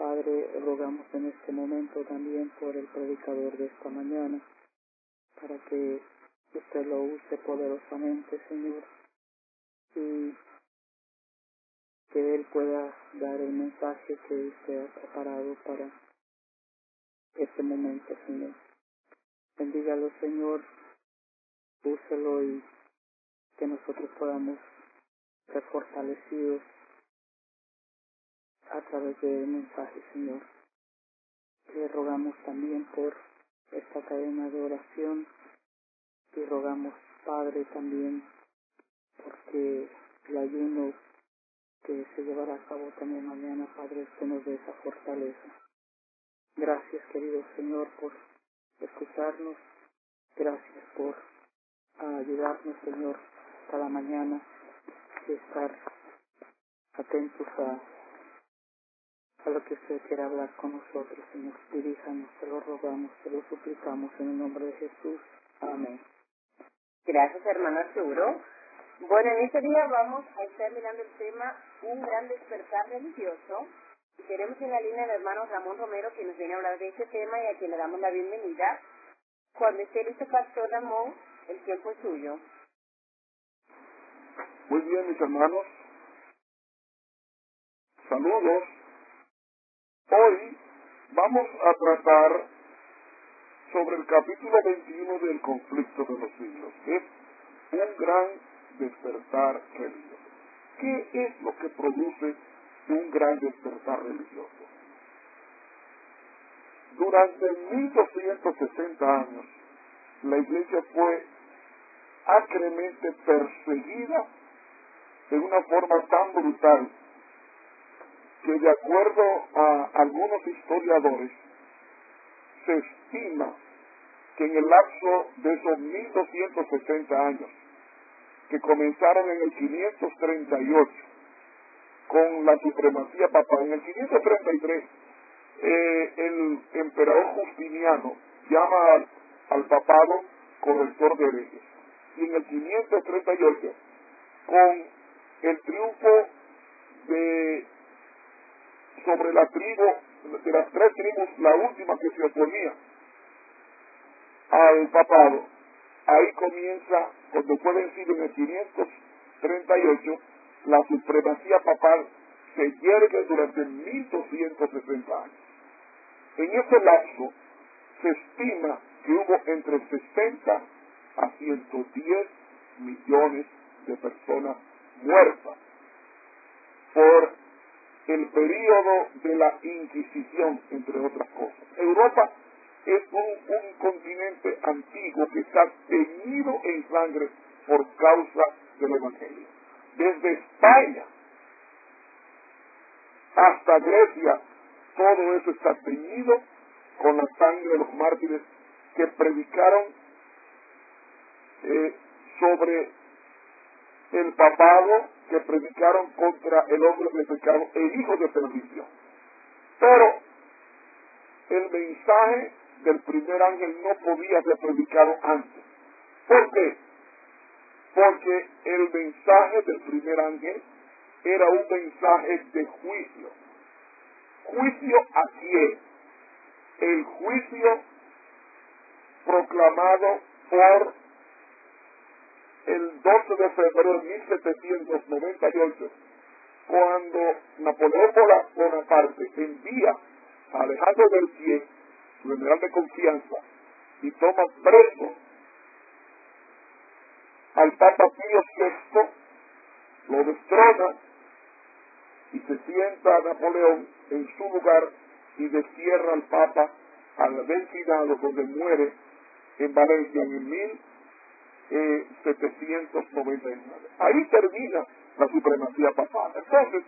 Padre, rogamos en este momento también por el predicador de esta mañana, para que usted lo use poderosamente, Señor, y que Él pueda dar el mensaje que usted ha preparado para este momento, Señor. Bendígalo, Señor, úselo y que nosotros podamos ser fortalecidos a través del mensaje, Señor. Le rogamos también por esta cadena de oración y rogamos, Padre, también porque el ayuno que se llevará a cabo también mañana, Padre, que nos dé esa fortaleza. Gracias, querido Señor, por escucharnos. Gracias por ayudarnos, Señor, cada mañana y estar atentos a lo que usted quiera hablar con nosotros, Señor. Diríjanos, te lo rogamos, te lo suplicamos en el nombre de Jesús. Amén. Gracias, hermano Arturo. Bueno, en este día vamos a estar mirando el tema Un gran despertar religioso. Y tenemos en la línea al hermano Ramón Romero, que nos viene a hablar de este tema y a quien le damos la bienvenida. Cuando esté listo, Pastor Ramón, el tiempo es suyo. Muy bien, mis hermanos. Saludos. Hoy vamos a tratar sobre el capítulo 21 del conflicto de los siglos. Es un gran despertar religioso. ¿Qué es lo que produce un gran despertar religioso? Durante 1260 años, la Iglesia fue acremente perseguida de una forma tan brutal que, de acuerdo a algunos historiadores, se estima que en el lapso de esos 1260 años, que comenzaron en el 538 con la supremacía papal, en el 533 el emperador Justiniano llama al papado corrector de herejes, y en el 538, con el triunfo sobre la tribu, de las tres tribus, la última que se oponía al papado, ahí comienza, cuando fue vencido en el 538, la supremacía papal se yergue durante 1260 años. En ese lapso se estima que hubo entre 60 a 110 millones de personas muertas por el período de la Inquisición, entre otras cosas. Europa es un continente antiguo que está teñido en sangre por causa del Evangelio. Desde España hasta Grecia, todo eso está teñido con la sangre de los mártires que predicaron sobre el papado, que predicaron contra el hombre de pecado, el hijo de perdición. Pero el mensaje del primer ángel no podía ser predicado antes. ¿Por qué? Porque el mensaje del primer ángel era un mensaje de juicio. ¿Juicio a quién? El juicio proclamado por el 12 de febrero de 1798, cuando Napoleón Bonaparte envía a Alejandro del Cien, su general de confianza, y toma preso al Papa Pío VI, lo destrona y se sienta a Napoleón en su lugar y destierra al Papa al delfinado, donde muere en Valencia en 1799. Ahí termina la supremacía papal. Entonces,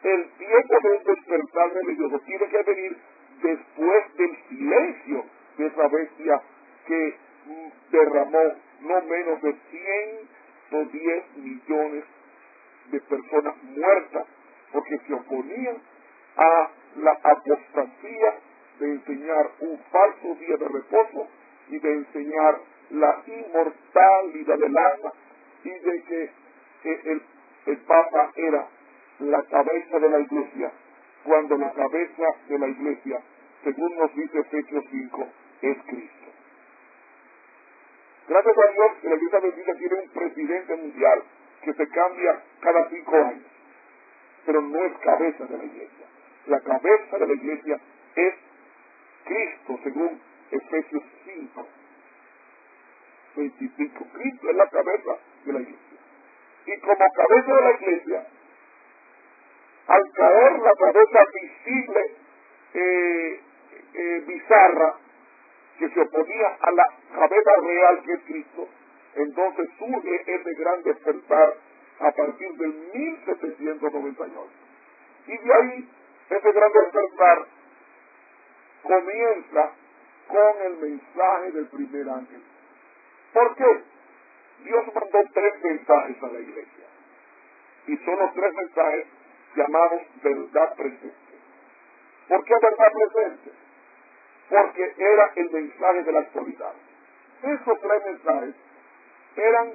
el tiempo del despertar religioso tiene que venir después del silencio de esa bestia que derramó no menos de 110 millones de personas muertas porque se oponían a la apostasía de enseñar un falso día de reposo y de enseñar la inmortalidad del alma y de que el Papa era la cabeza de la Iglesia cuando la cabeza de la iglesia, según nos dice Efesios 5, es Cristo. Gracias a Dios que la iglesia bendita tiene un presidente mundial que se cambia cada 5 años, pero no es cabeza de la iglesia. La cabeza de la iglesia es Cristo, según Efesios 5, 25. Cristo es la cabeza de la iglesia. Y como cabeza de la iglesia, al caer la cabeza visible, bizarra, que se oponía a la cabeza real que es Cristo, entonces surge ese gran despertar a partir del 1798. Y de ahí, ese gran despertar comienza con el mensaje del primer ángel. ¿Por qué? Dios mandó 3 mensajes a la iglesia. Y son los 3 mensajes llamados verdad presente. ¿Por qué verdad presente? Porque era el mensaje de la actualidad. Esos 3 mensajes eran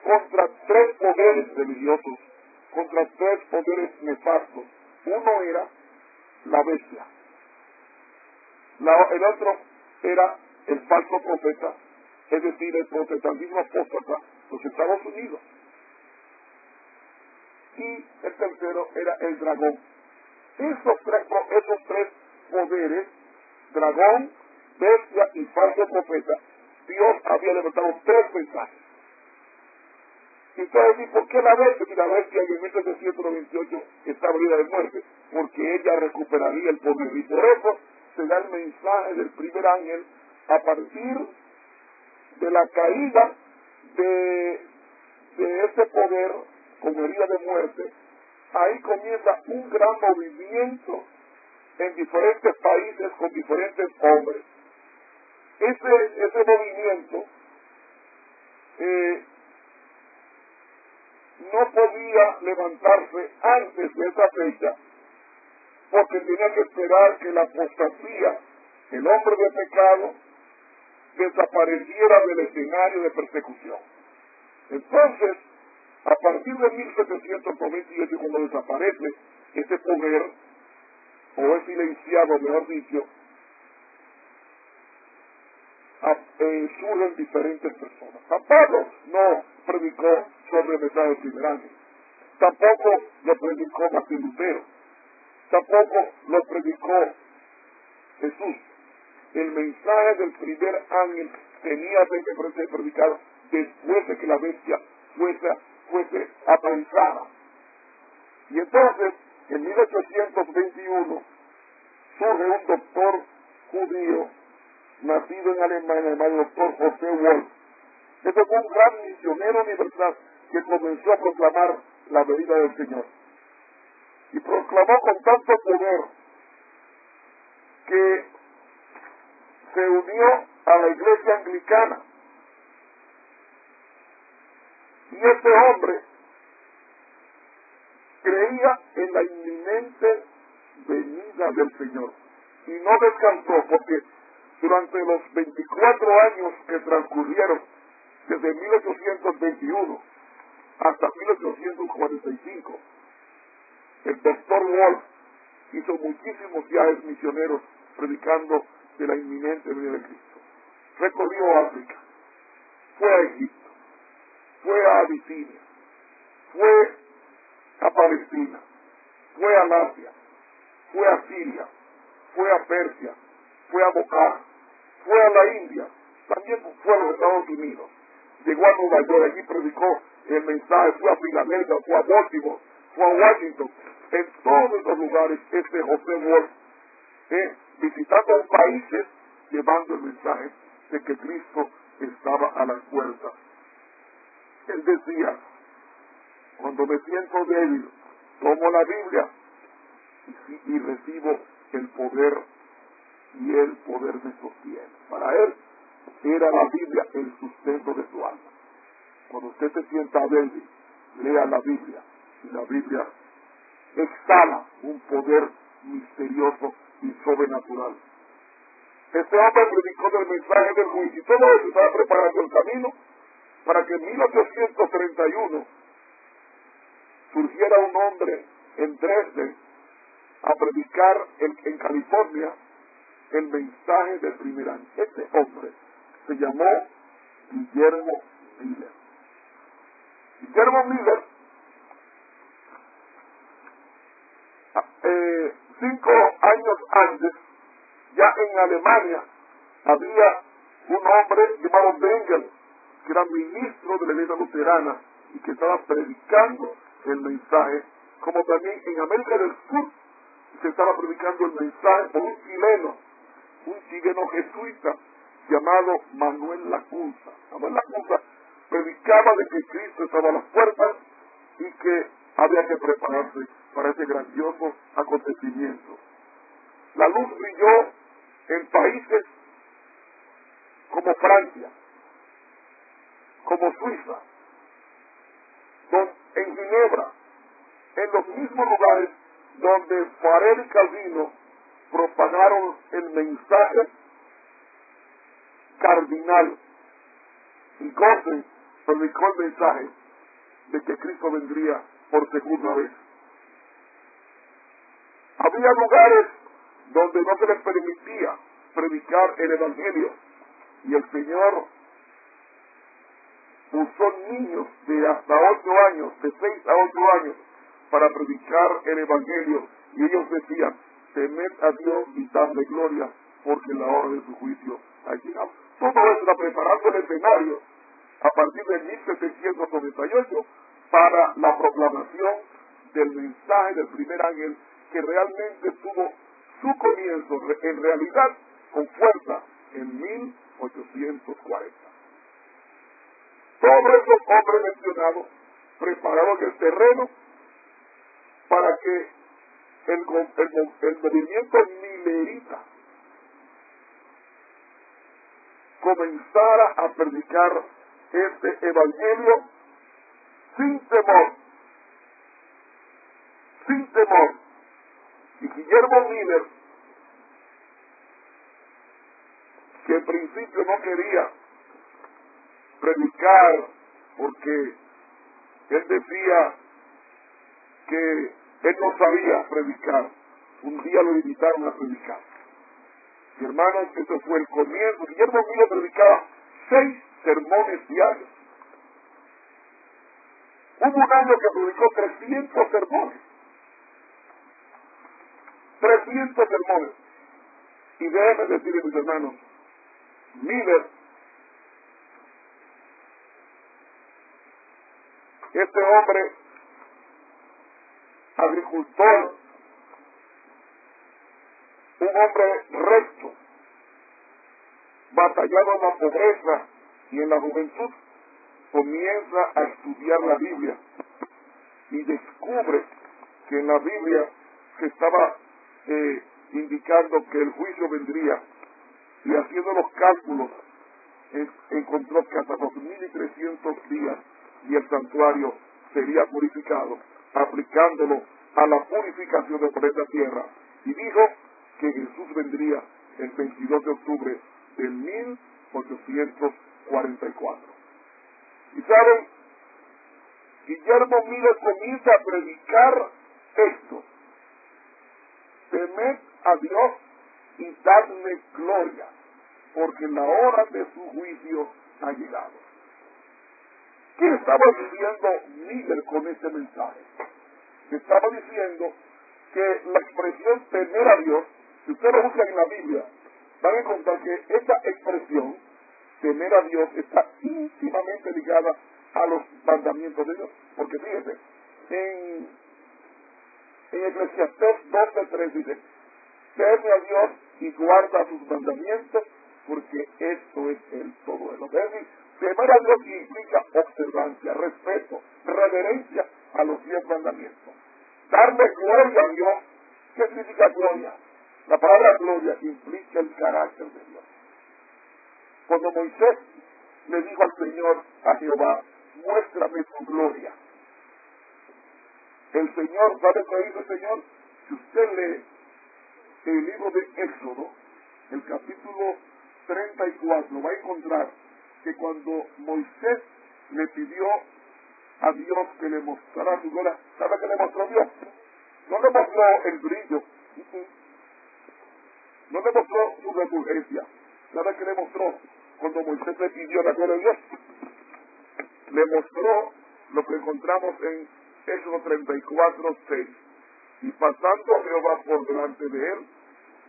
contra 3 poderes religiosos, contra 3 poderes nefastos. Uno era la bestia. El otro era el falso profeta, es decir, el protestantismo apóstata, los Estados Unidos. Y el tercero era el dragón. Esos tres poderes, dragón, bestia y falso profeta, Dios había levantado 3 mensajes. Y ustedes dicen, ¿por qué la bestia? Y la bestia en 1798 está herida de muerte, porque ella recuperaría el poder. Y por eso se da el mensaje del primer ángel a partir de la caída de ese poder con herida de muerte. Ahí comienza un gran movimiento en diferentes países con diferentes hombres. Ese movimiento no podía levantarse antes de esa fecha, porque tenía que esperar que la apostasía, el hombre de pecado, desapareciera del escenario de persecución. Entonces, a partir de 1798, cuando desaparece ese poder, o es silenciado, mejor dicho, surgen diferentes personas. San Pablo no predicó sobre el mensaje del primer ángel. Tampoco lo predicó Martín Lutero. Tampoco lo predicó Jesús. El mensaje del primer ángel tenía que ser predicado después de que la bestia fuese apresada. Y entonces, en 1821, surge un doctor judío nacido en Alemania, llamado doctor José Wolf. Este fue un gran misionero universal que comenzó a proclamar la venida del Señor. Y proclamó con tanto poder que se unió a la iglesia anglicana. Y este hombre creía en la inminente venida del Señor. Y no descansó, porque durante los 24 años que transcurrieron desde 1821 hasta 1845, el doctor Wolf hizo muchísimos viajes misioneros predicando de la inminente venida de Cristo. Recorrió África, fue a Egipto, fue a Abisinia, fue a Palestina, fue a Asia, fue a Siria, fue a Persia, fue a Bocar, fue a la India, también fue a los Estados Unidos, llegó a Nueva York, allí predicó el mensaje, fue a Filadelfia, fue a Baltimore, fue a Washington. En todos esos lugares, este José Wolf, visitando países, llevando el mensaje de que Cristo estaba a las puertas. Él decía, cuando me siento débil, tomo la Biblia y recibo el poder, y el poder me sostiene. Para él era la Biblia el sustento de su alma. Cuando usted se sienta débil, lea la Biblia, y la Biblia exhala un poder misterioso y sobrenatural. Este hombre predicó del mensaje del juicio, y todo eso estaba preparando el camino para que en 1831 surgiera un hombre en Dresden, a predicar en California el mensaje del primer año. Este hombre se llamó Guillermo Miller. Guillermo Miller, 5 años antes, ya en Alemania, había un hombre llamado Bengel, que era ministro de la iglesia luterana y que estaba predicando el mensaje, como también en América del Sur se estaba predicando el mensaje por un chileno jesuita llamado Manuel Lacunza. Manuel Lacunza predicaba de que Cristo estaba a las puertas y que había que prepararse para ese grandioso acontecimiento. La luz brilló en países como Francia, como Suiza, en Ginebra, en los mismos lugares donde Farel y Calvino propagaron el mensaje cardinal, y Gossen predicó el mensaje de que Cristo vendría por segunda vez. Había lugares donde no se les permitía predicar el Evangelio, y el Señor usó niños de hasta 8 años, de 6 a 8 años, para predicar el Evangelio, y ellos decían: temed a Dios y dadle gloria, porque la hora de su juicio ha llegado. Todo eso era preparando el escenario a partir de 1798 para la proclamación del mensaje del primer ángel, que realmente tuvo su comienzo en realidad con fuerza en 1840. Todos esos hombres mencionados prepararon el terreno para que el movimiento milerita comenzara a predicar este evangelio sin temor. Y Guillermo Miller, que en principio no quería predicar porque él decía que él no sabía predicar, un día lo invitaron a predicar. Y hermanos, eso fue el comienzo. Guillermo Miller predicaba 6 sermones diarios. Hubo un año que predicó 300 sermones. 300 sermones. Y déjenme decirles, mis hermanos, Miller, este hombre agricultor, un hombre recto, batallado en la pobreza y en la juventud, comienza a estudiar la Biblia y descubre que en la Biblia se estaba indicando que el juicio vendría, y haciendo los cálculos encontró que hasta 2300 días y el santuario sería purificado, aplicándolo a la purificación del planeta Tierra, y dijo que Jesús vendría el 22 de octubre de 1844. Y saben, Guillermo Miller comienza a predicar esto: temed a Dios y dadle gloria, porque la hora de su juicio ha llegado. ¿Qué estaba diciendo Miller con este mensaje? Estaba diciendo que la expresión temer a Dios, si ustedes lo buscan en la Biblia, van a encontrar que esa expresión, temer a Dios, está íntimamente ligada a los mandamientos de Dios. Porque fíjense, en Eclesiastés 12:3 dice: teme a Dios y guarda sus mandamientos, porque esto es el todo de los demás. Temer a Dios implica observancia, respeto, reverencia a los 10 mandamientos. Darle gloria a Dios. ¿Qué significa gloria? La palabra gloria implica el carácter de Dios. Cuando Moisés le dijo al Señor, a Jehová: muéstrame tu gloria, el Señor, ¿sabe qué dice el Señor? Si usted lee el libro de Éxodo, el capítulo 34, va a encontrar que cuando Moisés le pidió a Dios que le mostrara su gloria, ¿sabe qué le mostró Dios? no le mostró el brillo, no le mostró su refulgencia. ¿Sabe qué le mostró? Cuando Moisés le pidió la gloria de Dios, le mostró lo que encontramos en Éxodo 34:6. Y pasando Jehová por delante de él,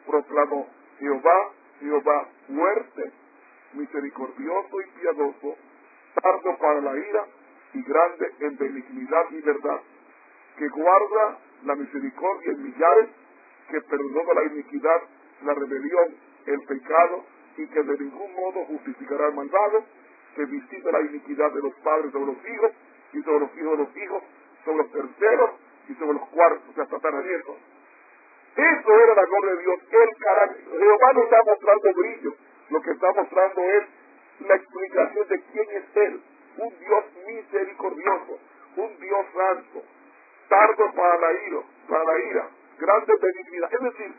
proclamó: Jehová, Jehová, fuerte, misericordioso y piadoso, tardo para la ira y grande en benignidad y verdad, que guarda la misericordia en millares, que perdona la iniquidad, la rebelión, el pecado, y que de ningún modo justificará el malvado, que visita la iniquidad de los padres sobre los hijos, y sobre los hijos de los hijos, sobre los terceros, y sobre los cuartos, hasta tataranietos. Eso era la gloria de Dios, el carácter. Jehová no está mostrando brillo, lo que está mostrando es la explicación de quién es Él, un Dios misericordioso, un Dios santo, tardo para la ira, grande en benignidad. Es decir,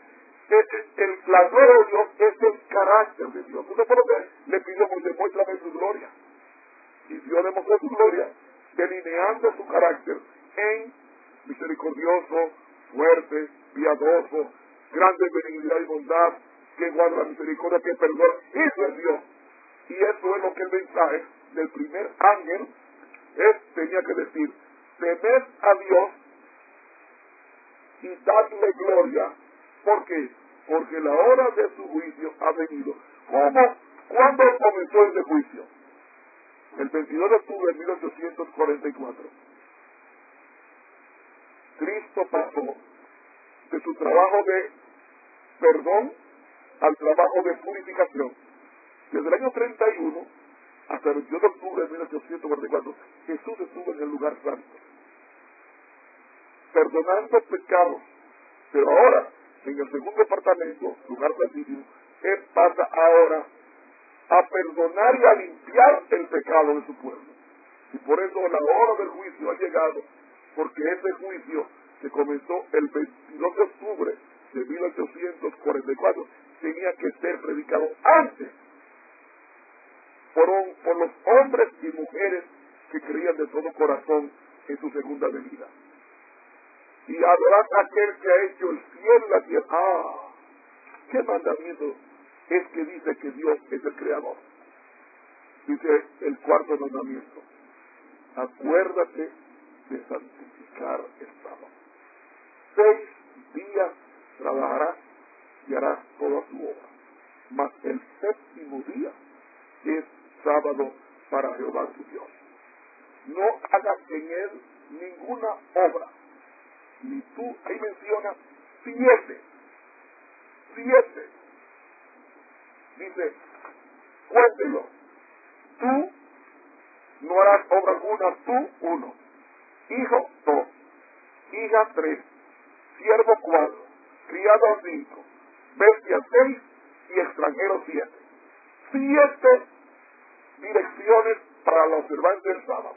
la gloria de Dios es el carácter de Dios. Eso fue lo que le pidió a Moisés: muéstrame su gloria. Y Dios le mostró su gloria, delineando su carácter en misericordioso, fuerte, piadoso, grande en benignidad y bondad, que guarda la misericordia, que perdona. Eso es Dios. Y eso es lo que el mensaje del primer ángel tenía que decir: temed a Dios y dadle gloria. ¿Por qué? Porque la hora de su juicio ha venido. ¿Cuándo comenzó ese juicio? El 22 de octubre de 1844. Cristo pasó de su trabajo de perdón al trabajo de purificación. Desde el año 31 hasta el 22 de octubre de 1844, Jesús estuvo en el lugar santo, perdonando pecados. Pero ahora, en el segundo departamento, lugar santísimo, Él pasa ahora a perdonar y a limpiar el pecado de su pueblo. Y por eso la hora del juicio ha llegado, porque ese juicio que comenzó el 22 de octubre de 1844 tenía que ser predicado antes por los hombres y mujeres que creían de todo corazón en su segunda venida. Y adorar a aquel que ha hecho el cielo y la tierra. ¿Qué mandamiento es que dice que Dios es el creador? Dice el cuarto mandamiento: acuérdate de santificar el sábado. 6 días trabajarás y harás toda tu obra, mas el séptimo día es sábado para Jehová tu Dios. No hagas en él ninguna obra, ni tú. Ahí menciona 7. Dice, cuéntelo. Tú no harás obra alguna, tú 1, hijo 2, hija 3, siervo 4, criado 5, bestia 6 y extranjero 7. 7 direcciones para la observancia del sábado.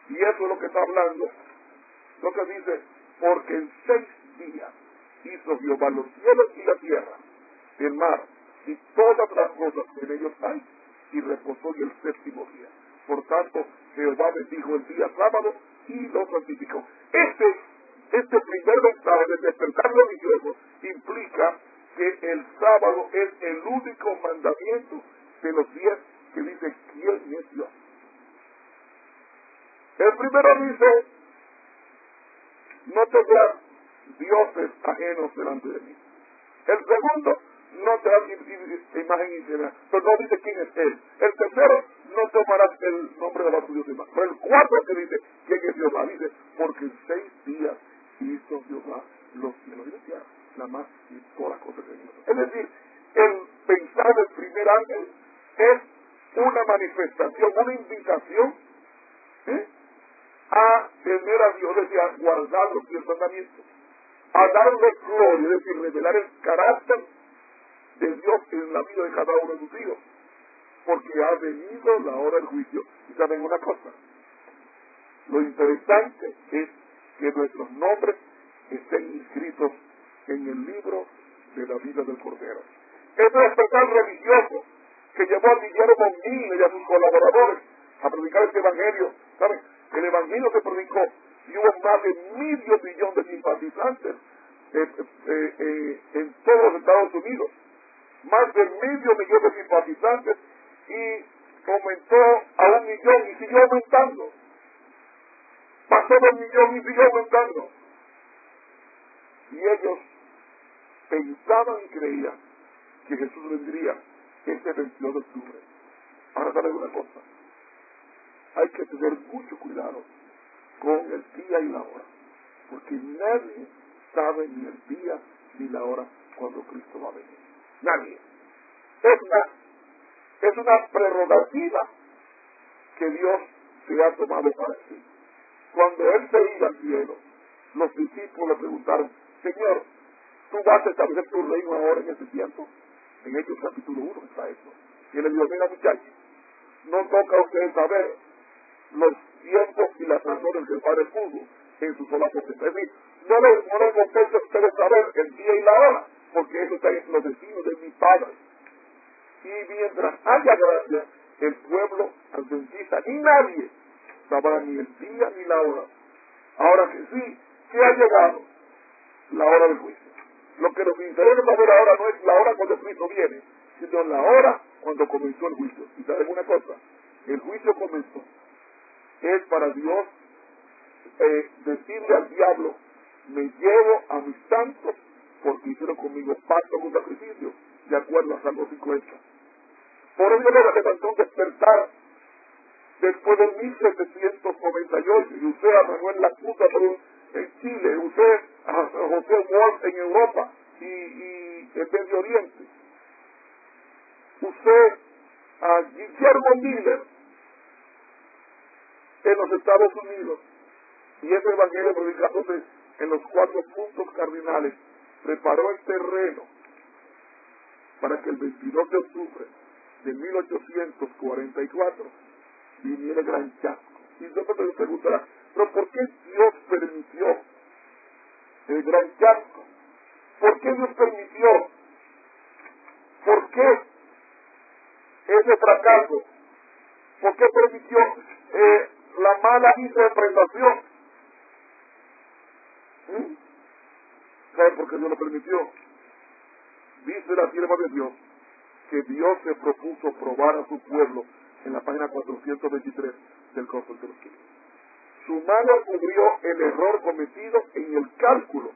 Y eso es lo que está hablando, lo que dice: porque en 6 días hizo Jehová los cielos y la tierra, el mar y todas las cosas que en ellos hay, y reposó en el séptimo día. Por tanto, Jehová bendijo el día sábado y lo santificó. Este primer mensaje de despertar religioso implica que el sábado es el único mandamiento de los 10 que dice quién es Dios. El primero dice: no tendrás dioses ajenos delante de mí. El segundo: no te harás imagen ingenua, pero no dice quién es Él. El tercero: no tomarás el nombre de los dioses. Pero el cuarto que dice quién es Jehová, dice: porque en 6 días hizo Jehová los cielos y la tierra, la mar y todas las cosas que hay. Es decir, el pensar del primer ángel es una manifestación, una invitación a tener a Dios, es decir, a guardar los 10 mandamientos, a darle gloria, es decir, revelar el carácter de Dios en la vida de cada uno de sus hijos, porque ha venido la hora del juicio. Y saben una cosa, lo interesante es que nuestros nombres estén inscritos en el libro de la vida del Cordero. Ese despertar religioso que llevó a Guillermo Mille y a sus colaboradores a predicar este evangelio, ¿saben? El evangelio se predicó y hubo más de medio millón de simpatizantes en todos los Estados Unidos. Más de medio millón de simpatizantes, y aumentó a 1 millón y siguió aumentando. Pasó de 1 millón y siguió aumentando. Y ellos pensaban y creían que Jesús vendría este 22 de octubre. Ahora, ¿saben una cosa? Hay que tener mucho cuidado con el día y la hora, porque nadie sabe ni el día ni la hora cuando Cristo va a venir. Nadie. Es una prerrogativa que Dios se ha tomado para sí. Cuando Él se iba al cielo, los discípulos le preguntaron: Señor, ¿tú vas a establecer tu reino ahora en este tiempo? En Hechos capítulo 1 está eso. Y él le dijo: mira, muchachos, no toca a ustedes saber los tiempos y las razones que el Padre puso en su sola potestad. Es decir, no les compete a ustedes saber el día y la hora, porque eso está en los destinos de mi Padre. Y mientras haya gracia, el pueblo adventista y nadie sabrá ni el día ni la hora. Ahora que sí, que ha llegado la hora del juicio. Lo que nos interesa saber ahora no es la hora cuando Cristo viene, sino la hora cuando comenzó el juicio. Y saben una cosa, el juicio comenzó. Es para Dios decirle al diablo: me llevo a mis santos porque hicieron conmigo pacto con sacrificio, de acuerdo a Salmo 50. Por eso le levantó un despertar después de 1798, y usted a Manuel Lacuta en Chile, usted a José Wolf en Europa y en Medio Oriente, usted a Guillermo Miller en los Estados Unidos, y ese evangelio predicándose en los 4 puntos cardinales, preparó el terreno para que el 22 de octubre de 1844 viniera el gran chasco. Y usted me preguntará: ¿pero por qué Dios permitió el gran chasco? ¿Por qué Dios permitió? ¿Por qué ese fracaso? ¿Por qué permitió la mala interpretación? ¿Sabe por qué Dios lo permitió? Dice la sierva de Dios que Dios se propuso probar a su pueblo en la página 423 del Código de los Cielos. Su mano cubrió el error cometido en el cálculo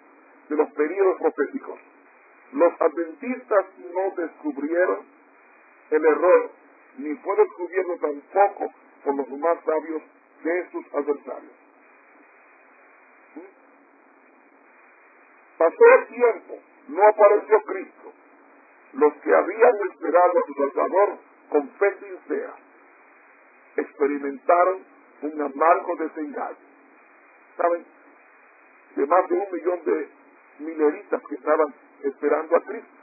de los periodos proféticos. Los adventistas no descubrieron el error, ni fue descubierto tampoco por los más sabios de sus adversarios. Pasó el tiempo, no apareció Cristo. Los que habían esperado a su Salvador con fe sincera experimentaron un amargo desengaño. ¿Saben? De más de 1 millón de mileritas que estaban esperando a Cristo,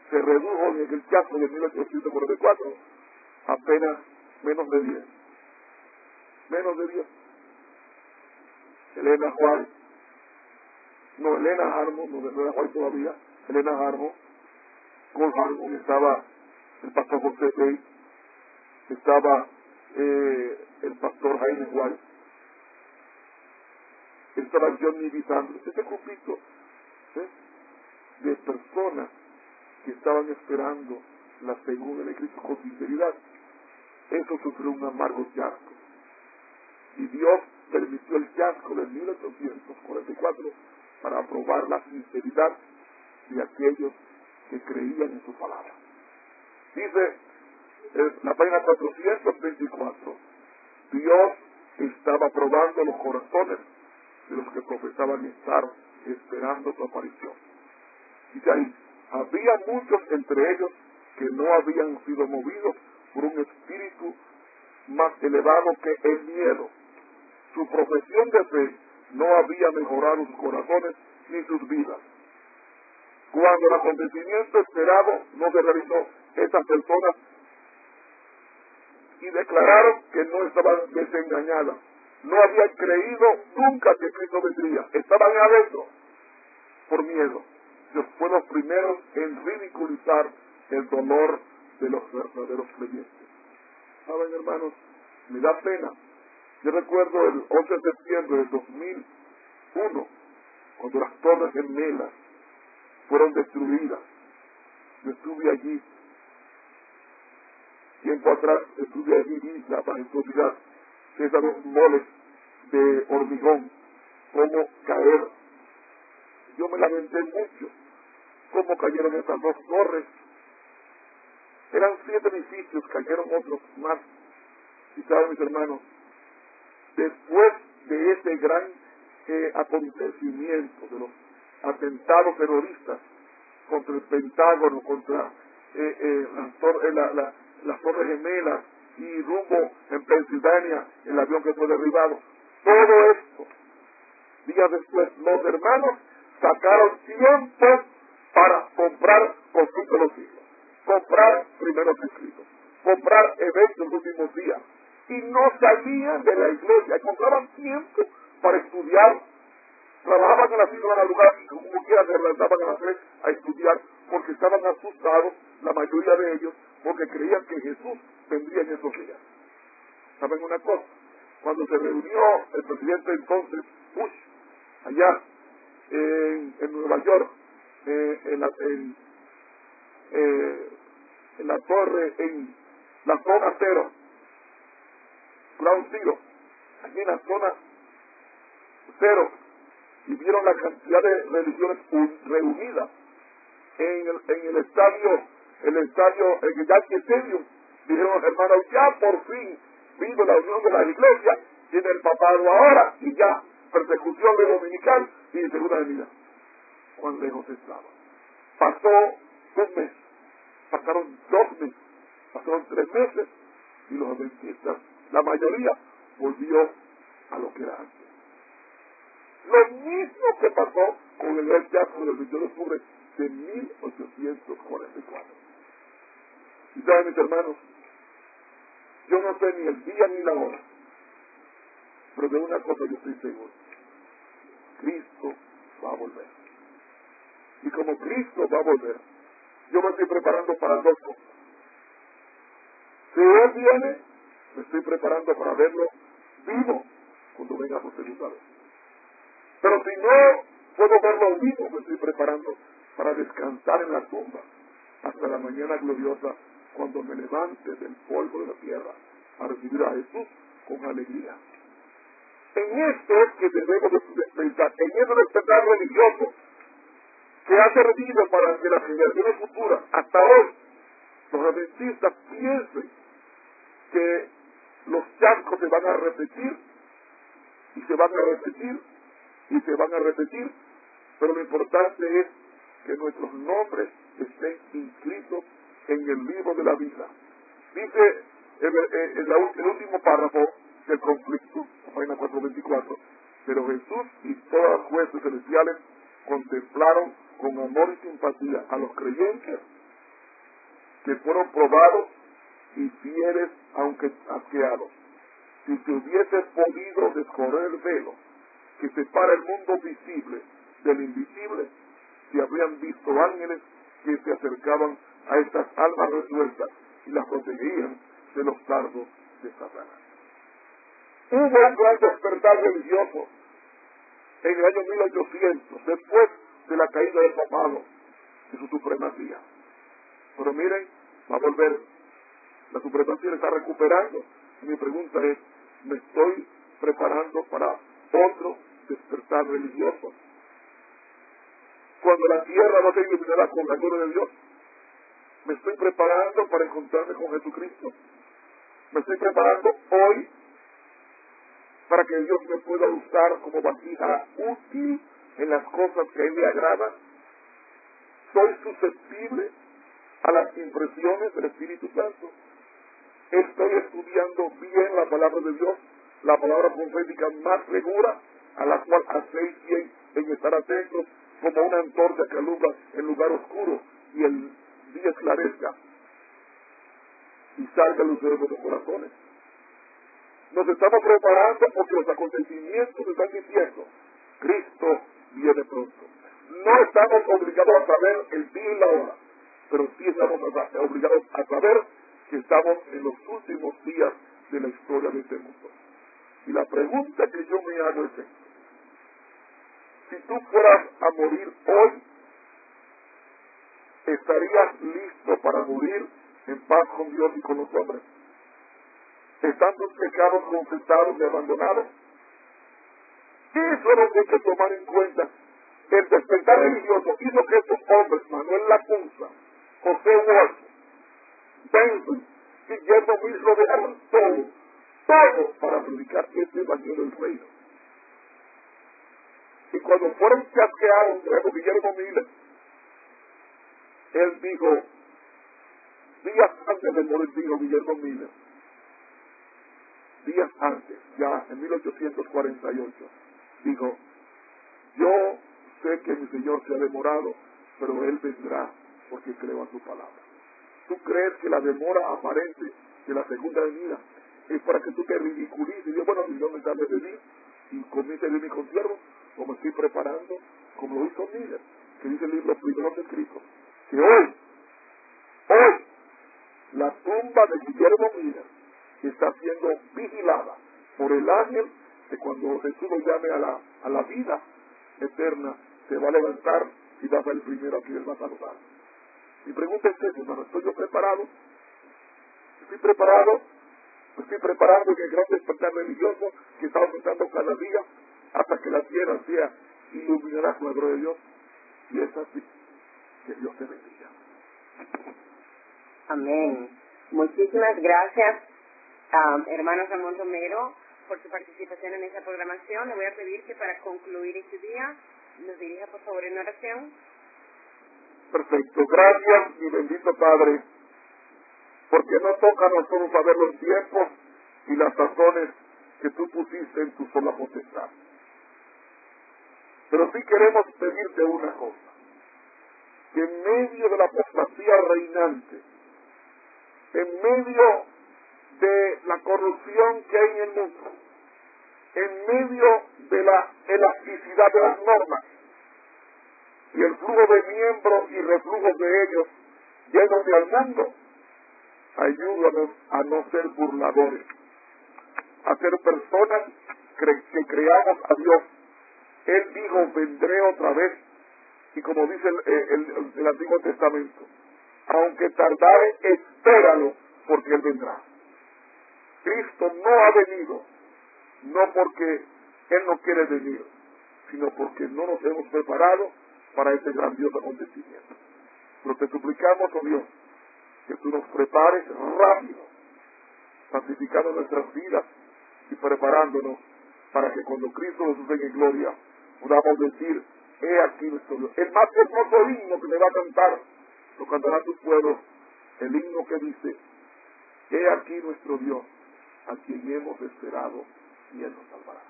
se redujo en el chasco de 1844 apenas menos de 10. Menos de 10. Elena Juárez, no Elena Harmon, no Elena Juárez todavía, Elena Harmon, con Harmon estaba el pastor José Rey, estaba el pastor Jaime White, estaba Johnny Bisandro, ese grupito de personas que estaban esperando la segunda de Cristo con sinceridad. Eso sufrió un amargo chasco. Y Dios permitió el chasco de 1844 para probar la sinceridad de aquellos que creían en su palabra. Dice la página 424, Dios estaba probando los corazones de los que profesaban estar esperando su aparición. Dice ahí: había muchos entre ellos que no habían sido movidos por un espíritu más elevado que el miedo. Su profesión de fe no había mejorado sus corazones ni sus vidas. Cuando el acontecimiento esperado no se realizó, estas personas y declararon que no estaban desengañadas. No habían creído nunca que Cristo vendría. Estaban adentro por miedo. Ellos fueron los primeros en ridiculizar el dolor de los verdaderos creyentes. ¿Saben, hermanos? Me da pena Yo recuerdo el 11 de septiembre del 2001, cuando las Torres Gemelas fueron destruidas. Yo estuve allí, tiempo atrás, estuve allí, vi la majestuosidad de esos moles de hormigón, cómo caer. Yo me lamenté mucho, cómo cayeron esas dos torres. Eran 7 edificios, cayeron otros más. Y saben, mis hermanos, después de ese gran acontecimiento de los atentados terroristas contra el Pentágono, contra las Torres Gemelas y rumbo en Pensilvania, el avión que fue derribado, todo esto, días después, los hermanos sacaron tiempo para comprar Conflicto de los Siglos, comprar Primeros Escritos, comprar eventos los últimos días, y no salían de la iglesia, compraban tiempo para estudiar, trabajaban a las 5 de la madrugada y como quiera se levantaban a las 3 a estudiar, porque estaban asustados, la mayoría de ellos, porque creían que Jesús vendría en esos días. ¿Saben una cosa? Cuando se reunió el presidente entonces, Bush, allá en Nueva York, en la torre, en la zona cero, Ground Zero, aquí en la zona cero, y vieron la cantidad de religiones reunidas en el estadio, en el Yankee Stadium. Dijeron, hermanos, ya por fin vino la unión de las iglesias, tiene el papado ahora, y ya, persecución de dominical y de segunda venida. Cuán lejos estaba. Pasó 1 mes, pasaron 2 meses, pasaron 3 meses, y los adventistas, la mayoría, volvió a lo que era antes. Lo mismo que pasó con el rechazo del 22 de octubre de 1844. Y saben, mis hermanos, yo no sé ni el día ni la hora, pero de una cosa yo estoy seguro: Cristo va a volver. Y como Cristo va a volver, yo me estoy preparando para 2 cosas. Si Él viene, me estoy preparando para verlo vivo cuando venga por segunda vez. Pero si no puedo verlo vivo, me estoy preparando para descansar en la tumba hasta la mañana gloriosa, cuando me levante del polvo de la tierra a recibir a Jesús con alegría. En esto es que debemos de pensar, en ese despertar religioso que ha servido para que las generaciones futuras, hasta hoy, los adventistas piensen que los charcos se van a repetir, y se van a repetir, y se van a repetir, pero lo importante es que nuestros nombres estén inscritos en el libro de la vida. Dice el último párrafo del conflicto, página 424, pero Jesús y todas las jueces celestiales contemplaron con amor y simpatía a los creyentes que fueron probados y fieles aunque asqueados. Si se hubiese podido descorrer el velo que separa el mundo visible del invisible, se habrían visto ángeles que se acercaban a estas almas resueltas y las protegían de los dardos de Satanás. Hubo un gran despertar religioso en el año 1800, después de la caída del papado, de su supremacía. Pero miren, va a volver. La supremacía está recuperando. Y mi pregunta es, ¿me estoy preparando para otro despertar religioso? Cuando la tierra va a ser iluminada con la gloria de Dios, ¿me estoy preparando para encontrarme con Jesucristo? ¿Me estoy preparando hoy para que Dios me pueda usar como vasija útil en las cosas que a Él le agradan? ¿Soy susceptible a las impresiones del Espíritu Santo? ¿Estoy estudiando bien la palabra de Dios, la palabra profética más segura, a la cual hacéis bien en estar atentos, como una antorcha que alumbra en lugar oscuro y el día esclarezca y salga luz de nuestros corazones? Nos estamos preparando porque los acontecimientos están diciendo: Cristo viene pronto. No estamos obligados a saber el día y la hora, pero sí estamos obligados a saber que estamos en los últimos días de la historia de este mundo. Y la pregunta que yo me hago es esta: si tú fueras a morir hoy, ¿estarías listo para morir en paz con Dios y con los hombres? ¿Están tus pecados confesados y abandonados? Eso es lo que hay que tomar en cuenta. El despertar religioso hizo que estos hombres, Manuel Lacunza, José Walsh, Benson, Guillermo Miller, lo dejaron todo para predicar este evangelio del reino. Y cuando fueron chasqueados, luego Guillermo Miller, él dijo, días antes de morir, dijo Guillermo Miller, días antes, ya en 1848, dijo, yo sé que mi Señor se ha demorado, pero Él vendrá porque creo a su palabra. ¿Tú crees que la demora aparente de la segunda venida es para que tú te ridiculices y digas, bueno, si Dios me sabe de mí y comience de mi concierto, o me estoy preparando, como lo hizo Miller, que dice el libro primero escrito, que hoy, la tumba de Guillermo Miller está siendo vigilada por el ángel que cuando Jesús lo llame a la vida eterna, se va a levantar y va a ser el primero a quien él va a saludar. Mi pregunta es esta, hermano, ¿estoy yo preparado? ¿Estoy preparado? ¿Me estoy preparando en el gran despertar religioso que está aumentando cada día hasta que la tierra sea iluminada con la gloria de Dios? Y es así. Que Dios te bendiga. Amén. Muchísimas gracias, hermano Ramón Romero, por su participación en esta programación. Le voy a pedir que para concluir este día nos dirija por favor en oración. Perfecto. Gracias, mi bendito Padre, porque no toca a nosotros saber los tiempos y las razones que tú pusiste en tu sola potestad. Pero sí queremos pedirte una cosa, que en medio de la apostasía reinante, en medio de la corrupción que hay en el mundo, en medio de la elasticidad de las normas y el flujo de miembros y reflujos de ellos llenos de al mundo, ayúdanos a no ser burladores, a ser personas que creamos a Dios. Él dijo, vendré otra vez, y como dice el Antiguo Testamento, aunque tardare, espéralo, porque Él vendrá. Cristo no ha venido, no porque Él no quiere venir, sino porque no nos hemos preparado para este grandioso acontecimiento. Pero te suplicamos, oh Dios, que tú nos prepares rápido, santificando nuestras vidas y preparándonos para que cuando Cristo nos venga en gloria, podamos decir, he aquí nuestro Dios. El más hermoso himno que me va a cantar, lo cantará tus pueblos, el himno que dice, he aquí nuestro Dios, a quien hemos esperado y Él nos salvará.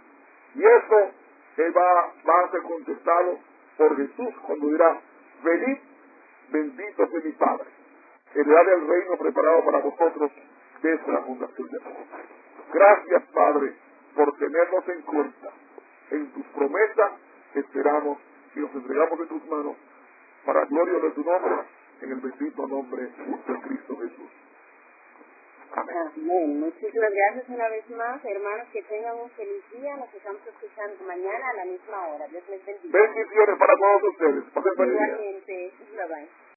Y eso va a ser contestado por Jesús cuando dirá, venid, bendito sea mi Padre, heredad del reino preparado para vosotros desde la fundación del mundo. Gracias, Padre, por tenernos en cuenta. En tus promesas esperamos y nos entregamos en tus manos para gloria de tu nombre, en el bendito nombre de Cristo Jesús. Amén. Amén. Muchísimas gracias una vez más, hermanos, que tengan un feliz día. Nos estamos escuchando mañana a la misma hora. Dios les bendiga. Bendiciones para todos ustedes. Pasen feliz día. Igualmente. Bye bye.